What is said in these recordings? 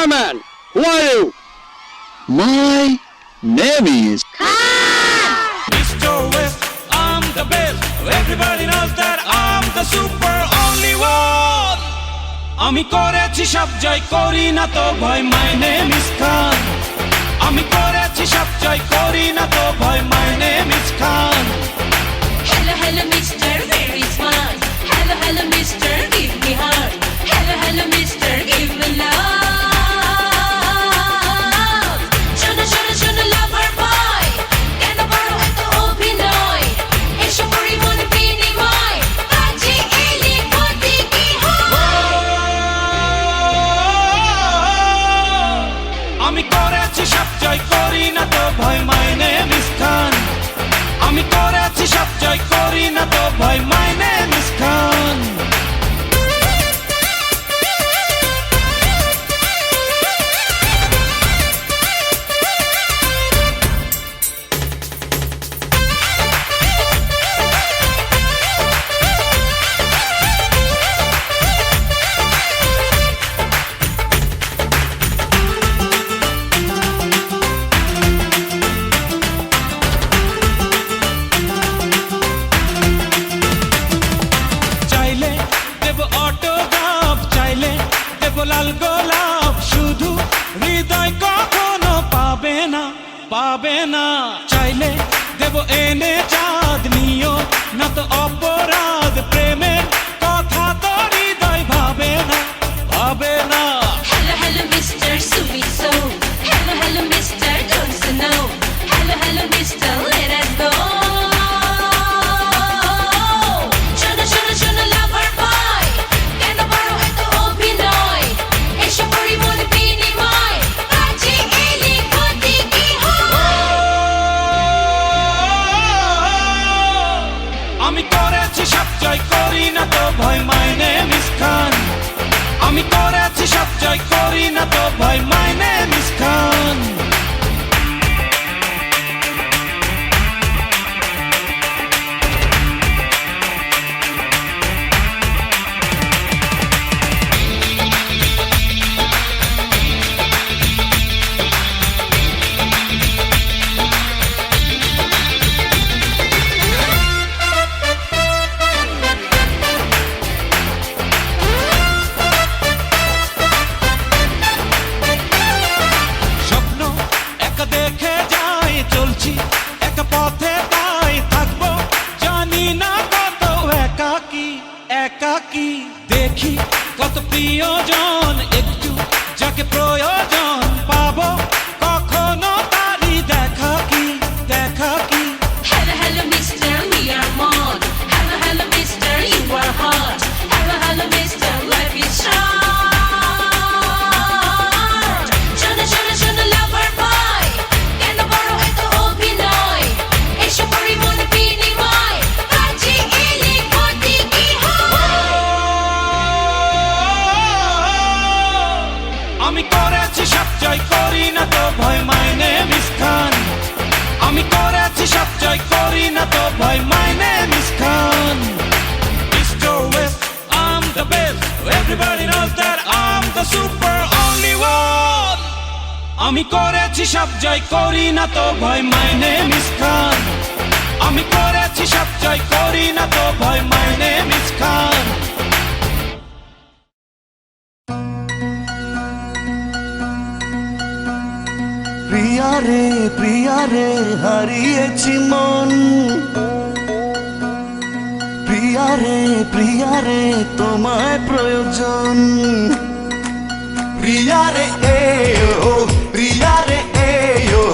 Starman, who are you? My name is Mr. West, I'm the best. Everybody knows that I'm the super only one. আমি করেছি সব জয় করি না তো ভয় my name is Khan. আমি করেছি সব জয় করি না তো ভয় my name is Khan. Hello, hello, mister, very smart. Hello, hello, mister, give me heart. Hello, hello, mister, give me love. Shona, shona, shona, lover boy. Can I borrow eto obhinoy? Esho porimone binimoy. Aji eli koti ki hoy. আমি করেছি সব জয় করি না তো ভয় my name is Khan. আমি করেছি সব জয় করি না তো ভয় my name is Khan. চাইলে দেব অটোগ্রাফ, চাইলে দেব লাল গোলাপ, শুধু হৃদয় কখনো পাবে না, পাবে না। চাইলে দেব এনে চাঁদ, নিও না তো অপরাধ, প্রেমের কথা তো হৃদয় ভাবে না, ভাবে না। Hello, hello, mister, sweet soul. Hello, hello, mister, don't you know? Hello, hello, mister, let us go. Shona, shona, shona, lover boy. Can I borrow eto obhinoy? Esho porimone binimoy. Aji eli koti ki hoy. আমি করেছি সব জয় করি না তো ভয় my name is Khan. আমি করেছি সব জয় করি না তো ভয় my name is Khan. স্বপ্ন একা দেখে যাই, চলছি একা পথে তাই থাকবো, জানি না কত একাকী, একাকী। দেখি কত প্রিয়জন, একটু যাকে প্রয়োজন পাবো, কখনো তারই দেখা কি, দেখা কি। Hello, hello, mister, we are mod. Hello, hello, mister, you are hot. Hello, hello, mister, life is short. Shona, shona, shona, lover boy. Can I borrow eto obhinoy? Esho porimone binimoy. Aji eli koti ki hoy. আমি করেছি সব জয় করি না তো ভয় my name is Khan. আমি করেছি সব জয় করি না তো ভয় my name is Khan. Mr. West, I'm the best. Everybody knows that I'm the super only one. আমি করেছি সব জয় করি না তো ভয় my name is Khan. আমি করেছি সব জয় করি না তো ভয় my name is Khan. প্রিয়া রে হারিয়েছি মন, প্রিয়া রে তোমায় প্রয়োজন। প্রিয়া রে এ ও, প্রিয়া রে এ ও,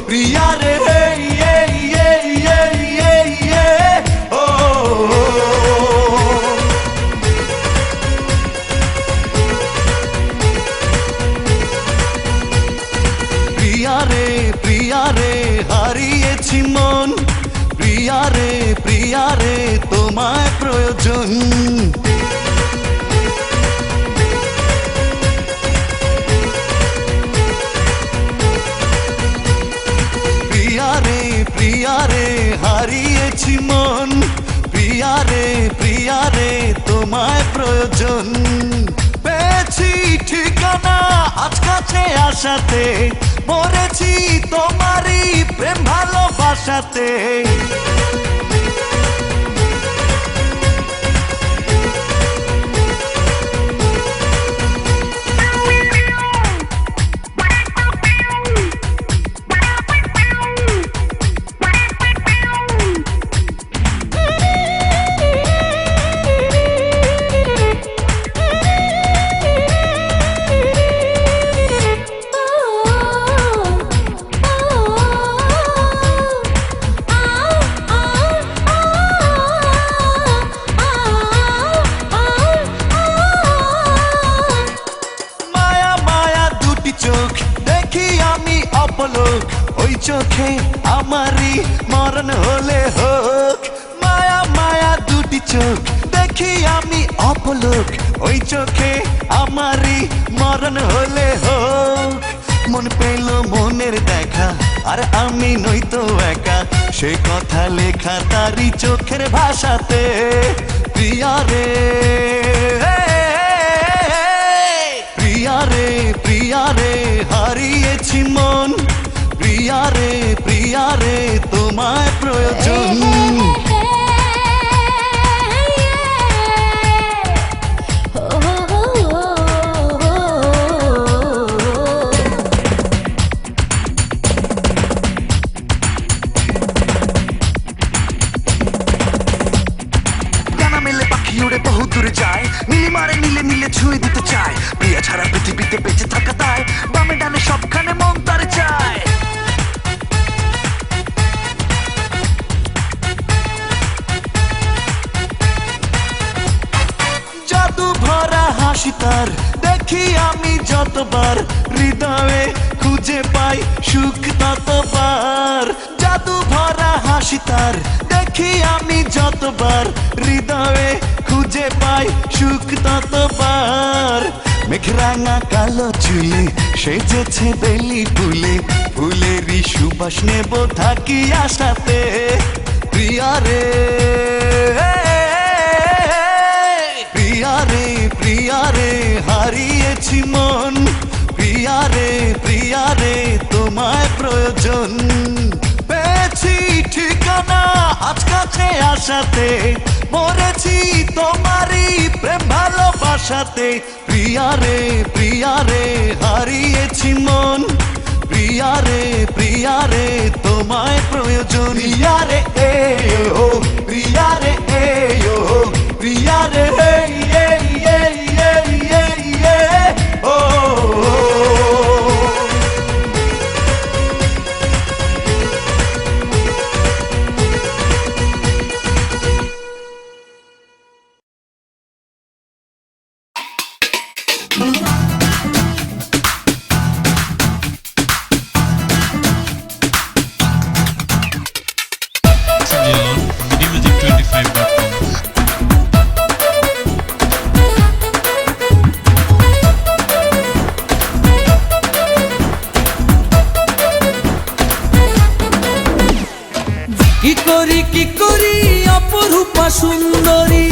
প্রিয়া রে ও। প্রিয়া রে হারিয়েছি মন, প্রিয়া রে তোমায় প্রয়োজন। প্রিয়া রে হারিয়েছি মন, প্রিয়া রে তোমায় প্রয়োজন। পেয়েছি ঠিকানা আজ কাছে আসাতে, মরেছি তোমারই প্রেম ভালোবাসাতে। ওই চোখে আমারই মরণ হলে হোক, মায়া মায়া দুটি চোখ দেখি আমি অপলোক, ওই চোখে আমারই মরণ হলে হোক। মন পেল মনের দেখা, আর আমি নই তো একা, সে কথা লেখা তারই চোখের ভাষাতে। প্রিয়া রে প্রিয়া রে প্রিয়া রে হারিয়েছি মন, প্রিয়া রে তোমায় প্রয়োজন। ডানা মেলে পাখি উড়ে বহু দূরে যায়, নীলিমারে নীলে নীলে ছুঁয়ে দিতে চায়, প্রিয়া ছাড়া পৃথিবীতে বেঁচে থাকা তাই, বামে ডানে সবখানে মন তার চায়। জাদু ভরা হাসি তার দেখি আমি যতবার, হৃদয়ে খুঁজে পাই সুখ ততবার। জাদু ভরা হাসি তার দেখি আমি যতবার, হৃদয়ে খুঁজে পাই সুখ ততবার। মেঘরাঙা কালো চুলে সেজেছে বেলি ফুলে, ফুলেরই সুবাস নেব থাকি আশাতে। প্রিয়া রে প্রিয়া রে হারিয়েছি মন, প্রিয়া রে তোমায় প্রয়োজন। পেয়েছি ঠিকানা আজ কাছে আসাতে, মরেছি তোমারই প্রেম ভালোবাসাতে। প্রিয়া রে হারিয়েছি মন, প্রিয়া রে তোমায় প্রয়োজন। প্রিয়া রে ও প্রিয়া রে ও প্রিয়া রে ও। কি করি অপরূপা সুন্দরী,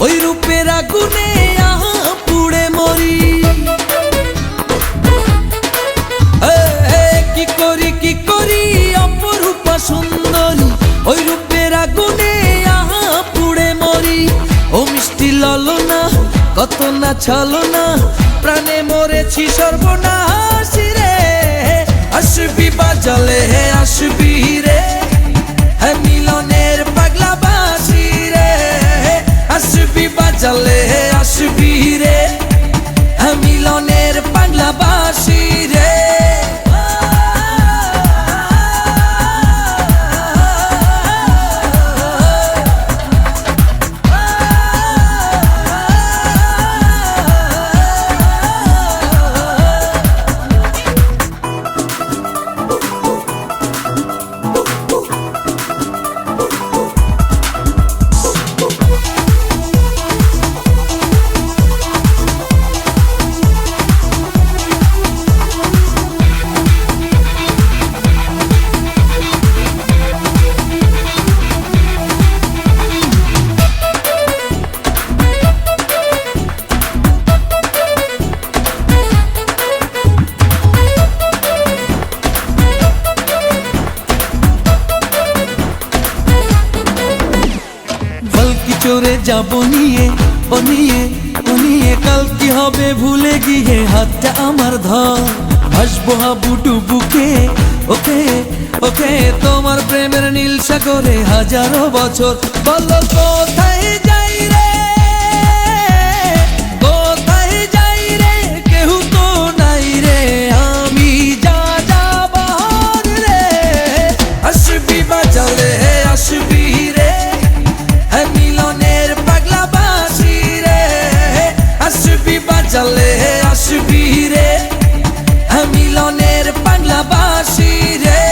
ওই রূপের আগুনে আহা পুড়ে মরি। কি করি অপরূপা সুন্দরী, ওই রূপের আগুনে আহা পুড়ে মরি। ও মিষ্টি ললনা কত না ছলনা, প্রাণে মরেছি সর্বনাশ রে। আসবি বাজালে হে আসবি রে, হে মিলনের পাগলা বাঁশি রে। আসবি বাজালে হে আসবি রে, হে মিলনের পাগলা বাঁশি রে। ভেতরে যাব নিয়ে ও নিয়ে ও নিয়ে কাল কি হবে ভুলে গিয়ে হাতটা আমার ধর হাসবো হাবুডুবুকে ওকে ওকে তোমার প্রেমের নীল সাগরে হাজারো বছর বলো কোথায় যাই রে কোথায় যাই রে কেউ তো নাই রে আমি যা যাবার রে আসবি বাজালে আসবি রে হ্যাঁ মিলনের পাগলা বাসি রে আসবি বাজালে আসবি রে হ্যাঁ মিলনের পাগলা বাসি রে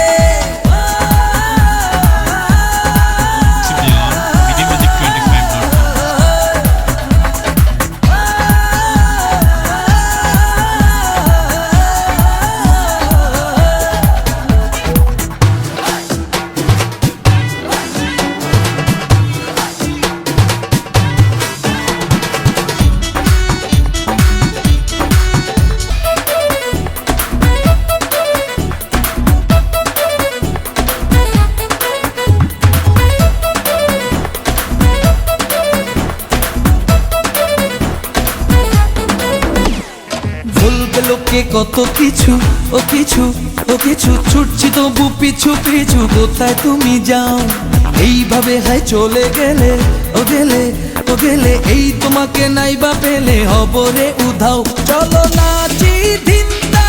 বলবে লোকে কত কিছু ও কিছু ও কিছু ছুটছি তবু পিছু পিছু কোথায় তুমি যাও এইভাবে হাই চলে গেলে ও গেলে ও গেলে এই তোমাকে নাইবা পেলে হব রে উধাও চলো নাচি ধিন্দা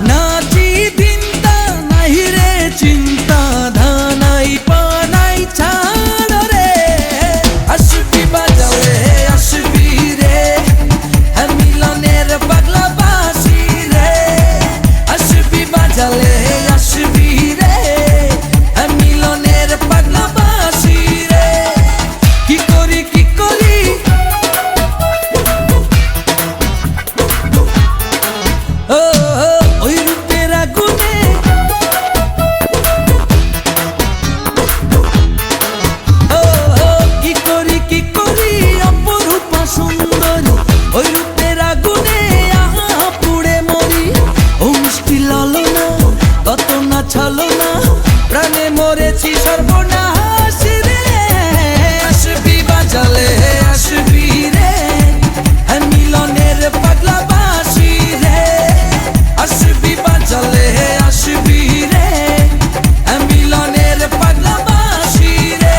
নাচি ধিন্দা নাই রে চিন্তা ধানাই পানাই ছাড় রে আসবি বাজালে আসবি রে হ্যাঁ মিলনের পাগলা বাসি রে আসবি বাজালে আসবি রে হ্যাঁ মিলনের পাগলা বাসি রে কি করি ও ওই রূপের আগুনে ও কি করি অপরূপা সুন্দরী ওই রূপের আগুনে আহা পুড়ে মরি ও মিষ্টি লালনা কত না ছলনা প্রাণে মরেছি সর্বনাশ রে আসবি বাজালে আসবি রে হ্যাঁ মিলনের পাগলা বাসি রে আসবি বাজালে আসবি রে হ্যাঁ মিলনের পাগলা বাসি রে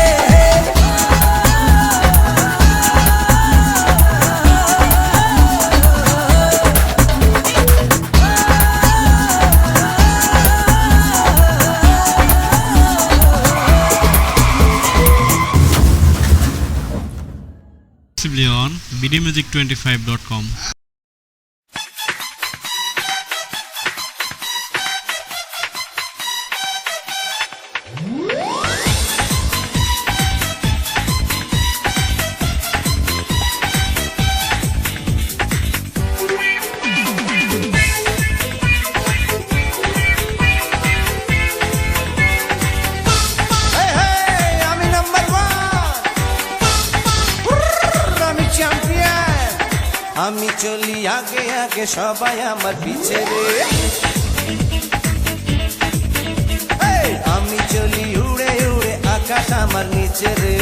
Exclusively on bdmusic25.com. আমি নাম্বার ওয়ান আমি চ্যাম্পিয়ন আমি চলি আগে আগে সবাই আমার পিছে রে আমি চলি উড়ে উড়ে আকাশ আমার নিচে রে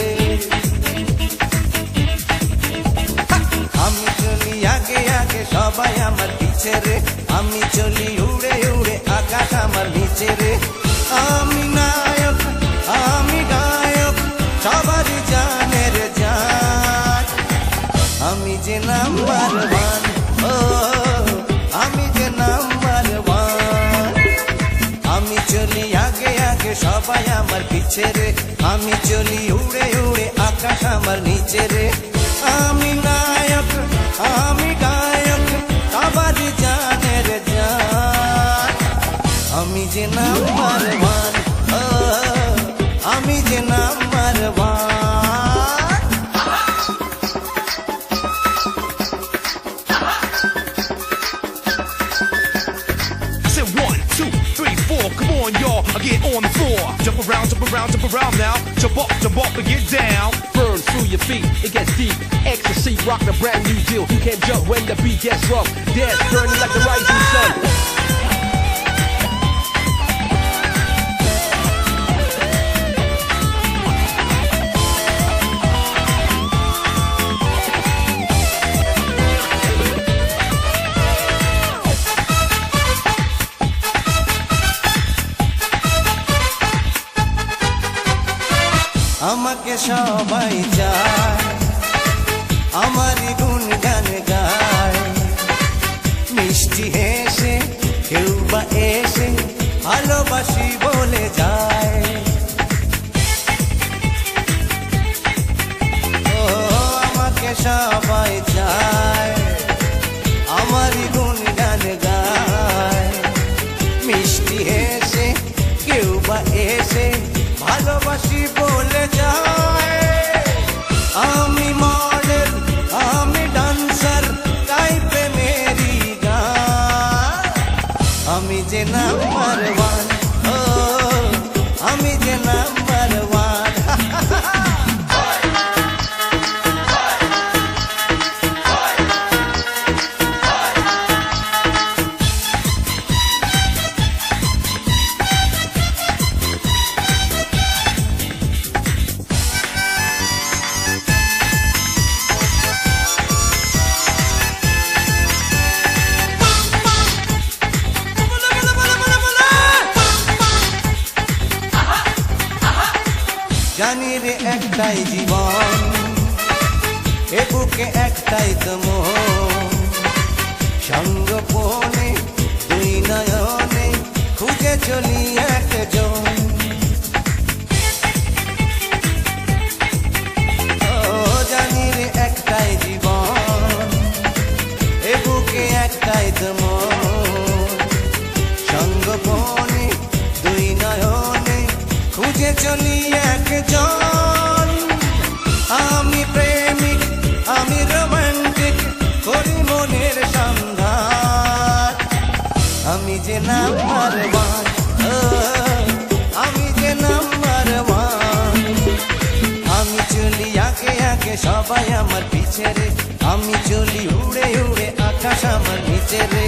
আমি চলি আগে আগে সবাই আমার পিছে রে আমি চলি উড়ে উড়ে আকাশ আমার নিচে রে আমি নায়ক আমি গায়ক সবারই জানের জান আমি যে নাম্বার ওয়ান ও আমি যে নাম্বার ওয়ান আমি চলি আগে আগে সবাই আমার পিছে রে আমি চলি উড়ে উড়ে আকাশ আমার নিচে রে আমি নায়ক আমি গায়ক সবারই জানের জান আমি যে নাম্বার ওয়ান ও আমি যে number one I said 1, 2, 3, 4, come on y'all, I get on the floor. Jump around now, jump up and get down. Burn through your feet, it gets deep. Ecstasy, rock the brand new deal. You can't jump when the beat gets rough. Dance, burning like the rising sun. সবাই চায়, আমারই গুণগান গায়, মিষ্টি হেসে কেউ বা এসে ভালোবাসি বলে যায়। ও আমাকে সবাই চায়, আমারই গুণগান গায়, মিষ্টি হেসে কেউ বা এসে ভালোবাসি বলে যায়। আমি মডেল, আমি ডান্সার, তাই প্রেমেরই গান। আমি যে নাম্বার ওয়ান, ও আমি যে নাম্বার ওয়ান। জানি রে একটাই জীবন, এ বুকে একটাই তো মন, সঙ্গপনে দুই নয়নে খুঁজে চলি একজন। ও জানি রে একটাই জীবন, এ বুকে একটাই তো মন, সঙ্গপনে দুই নয়নে খুঁজে চলি একজন। আমি প্রেমিক, আমি রোমান্টিক, করি মনের সন্ধান। আমি যে নাম্বার ওয়ান, আমি যে নাম্বার ওয়ান। আমি চলি আগে আগে, সবাই আমার পিছে রে, আমি চলি উড়ে উড়ে, আকাশ আমার নিচে রে।